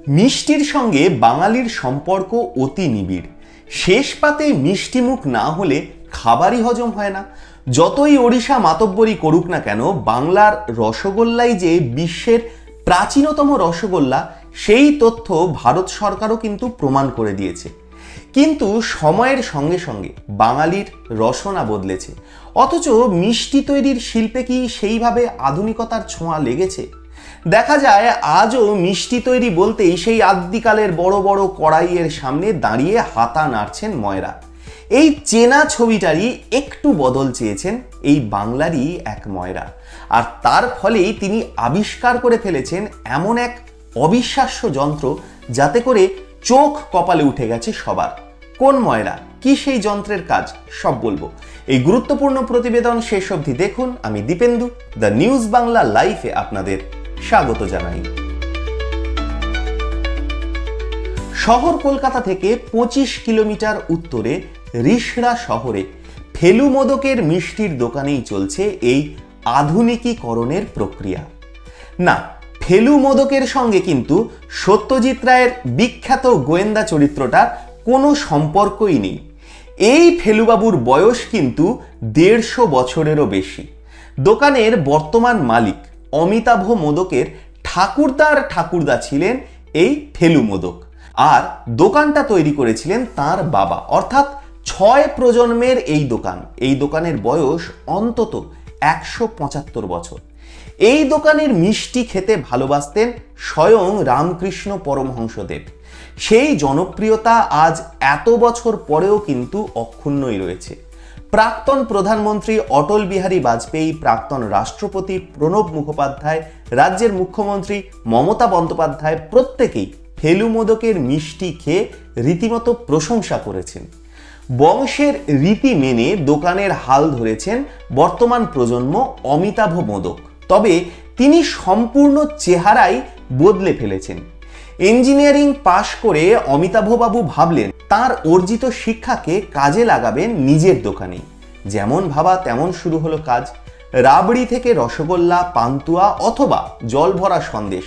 মিষ্টির সঙ্গে বাঙালির সম্পর্ক অতি নিবিড়। শেষ পাতে মিষ্টিমুখ না হলে খাবারই হজম হয় না। যতই ওড়িশা মাতব্বরি করুক না কেন, বাংলার রসগোল্লাই যে বিশ্বের প্রাচীনতম রসগোল্লা সেই তথ্য ভারত সরকারও কিন্তু প্রমাণ করে দিয়েছে। কিন্তু সময়ের সঙ্গে সঙ্গে বাঙালির রসনা বদলেছে, অথচ মিষ্টি তৈরির শিল্পে কি সেইভাবে আধুনিকতার ছোঁয়া লেগেছে? দেখা যায় আজও মিষ্টি তৈরি বলতেই সেই আদ্যিকালের বড় বড় কড়াইয়ের সামনে দাঁড়িয়ে হাতা নাড়ছেন ময়রা। এই চেনা ছবিটারই একটু বদল চেয়েছেন এই বাংলারই এক ময়রা, আর তার ফলেই তিনি আবিষ্কার করে ফেলেছেন এমন এক অবিশ্বাস্য যন্ত্র যাতে করে চোখ কপালে উঠে গেছে সবার। কোন ময়রা, কি সেই যন্ত্রের কাজ, সব বলবো এই গুরুত্বপূর্ণ প্রতিবেদন শেষ অবধি দেখুন। আমি দীপেন্দু, দ্য নিউজ বাংলা লাইফে আপনাদের স্বাগত জানাই। শহর কলকাতা থেকে 25 কিলোমিটার উত্তরে রিষড়া শহরে ফেলু মোদকের মিষ্টির দোকানেই চলছে এই আধুনিকীকরণের প্রক্রিয়া। না, ফেলু মোদকের সঙ্গে কিন্তু সত্যজিৎ রায়ের বিখ্যাত গোয়েন্দা চরিত্রটার কোনো সম্পর্কই নেই। এই ফেলুবাবুর বয়স কিন্তু 150 বছরেরও বেশি। দোকানের বর্তমান মালিক অমিতাভ মোদকের ঠাকুরদা ছিলেন এই ফেলু মোদক, আর দোকানটা তৈরি করেছিলেন তার বাবা, অর্থাৎ 6 প্রজন্মের এই দোকানের বয়স অন্তত 175 বছর। এই দোকানের মিষ্টি খেতে ভালোবাসতেন স্বয়ং রামকৃষ্ণ পরমহংসদেব। সেই জনপ্রিয়তা আজ এত বছর পরেও কিন্তু অক্ষুণ্ণই রয়েছে। প্রাক্তন প্রধানমন্ত্রী অটল বিহারী বাজপেয়ী, প্রাক্তন রাষ্ট্রপতি প্রণব মুখোপাধ্যায়, রাজ্যের মুখ্যমন্ত্রী মমতা বন্দ্যোপাধ্যায় প্রত্যেকেই ফেলু মোদকের মিষ্টি খেয়ে রীতিমতো প্রশংসা করেছেন। বংশের রীতি মেনে দোকানের হাল ধরেছেন বর্তমান প্রজন্ম অমিতাভ মোদক, তবে তিনি সম্পূর্ণ চেহারাই বদলে ফেলেছেন। ইঞ্জিনিয়ারিং পাশ করে অমিতাভবাবু ভাবলেন তার অর্জিত শিক্ষাকে কাজে লাগাবেন নিজের দোকানেই। যেমন ভাবা তেমন শুরু হলো কাজ। রাবড়ি থেকে রসগোল্লা, পান্তুয়া অথবা জল ভরা সন্দেশ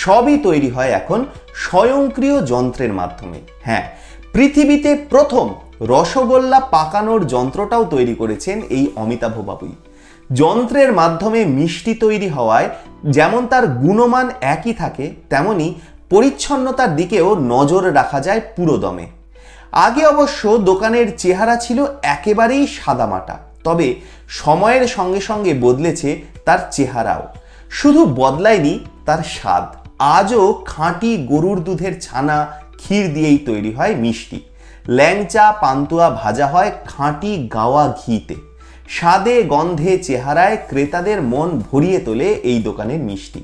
সবই তৈরি হয় এখন স্বয়ংক্রিয় যন্ত্রের মাধ্যমে। হ্যাঁ, পৃথিবীতে প্রথম রসগোল্লা পাকানোর যন্ত্রটাও তৈরি করেছেন এই অমিতাভবাবুই। যন্ত্রের মাধ্যমে মিষ্টি তৈরি হওয়ায় যেমন তার গুণমান একই থাকে, তেমনি পরিচ্ছন্নতার দিকেও নজর রাখা যায় পুরো দমে। আগে অবশ্য দোকানের চেহারা ছিল একেবারেই সাদামাটা, তবে সময়ের সঙ্গে সঙ্গে বদলেছে তার চেহারাও। শুধু বদলায়নি তার স্বাদ। আজও খাঁটি গরুর দুধের ছানা, ক্ষীর দিয়েই তৈরি হয় মিষ্টি। ল্যাংচা, পান্তুয়া ভাজা হয় খাঁটি গাওয়া ঘিতে। স্বাদে, গন্ধে, চেহারায় ক্রেতাদের মন ভরিয়ে তোলে এই দোকানের মিষ্টি।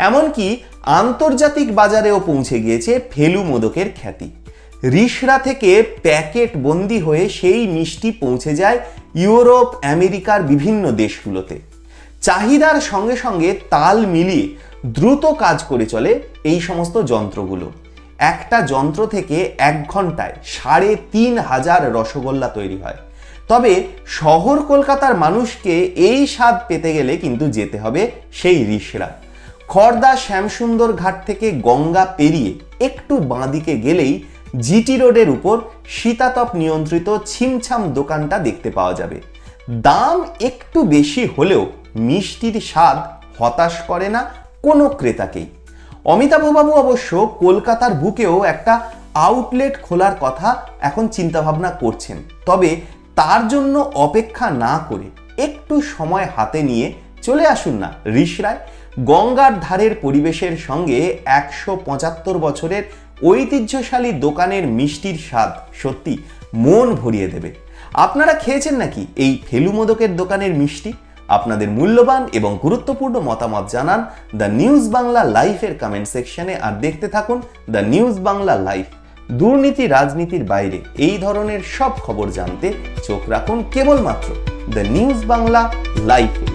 এমনকি আন্তর্জাতিক বাজারেও পৌঁছে গিয়েছে ফেলু মোদকের খ্যাতি। রিষড়া থেকে প্যাকেট বন্দি হয়ে সেই মিষ্টি পৌঁছে যায় ইউরোপ, আমেরিকার বিভিন্ন দেশগুলোতে। চাহিদার সঙ্গে সঙ্গে তাল মিলিয়ে দ্রুত কাজ করে চলে এই সমস্ত যন্ত্রগুলো। একটা যন্ত্র থেকে 1 ঘন্টায় 3500 রসগোল্লা তৈরি হয়। তবে শহর কলকাতার মানুষকে এই স্বাদ পেতে গেলে কিন্তু যেতে হবে সেই রিষড়া। খড়দা শ্যামসুন্দর ঘাট থেকে গঙ্গা পেরিয়ে একটু বাঁদিকে গেলেই জিটি রোডের উপর শীতাতপ নিয়ন্ত্রিত ছিমছাম দোকানটা দেখতে পাওয়া যাবে। দাম একটু বেশি হলেও মিষ্টির স্বাদ হতাশ করে না কোনো ক্রেতাকেই। অমিতাভবাবু অবশ্য কলকাতার বুকেও একটা আউটলেট খোলার কথা এখন চিন্তাভাবনা করছেন, তবে তার জন্য অপেক্ষা না করে একটু সময় হাতে নিয়ে চলে আসুন না রিষড়ায়। গঙ্গার ধারের পরিবেশের সঙ্গে 175 বছরের ঐতিহ্যশালী দোকানের মিষ্টির স্বাদ সত্যি মন ভরিয়ে দেবে। আপনারা খেয়েছেন নাকি এই ফেলু মোদকের দোকানের মিষ্টি? আপনাদের মূল্যবান এবং গুরুত্বপূর্ণ মতামত জানান দ্য নিউজ বাংলা লাইফের কমেন্ট সেকশনে, আর দেখতে থাকুন দ্য নিউজ বাংলা লাইফ। দুর্নীতি রাজনীতির বাইরে এই ধরনের সব খবর জানতে চোখ রাখুন কেবলমাত্র দ্য নিউজ বাংলা লাইফে।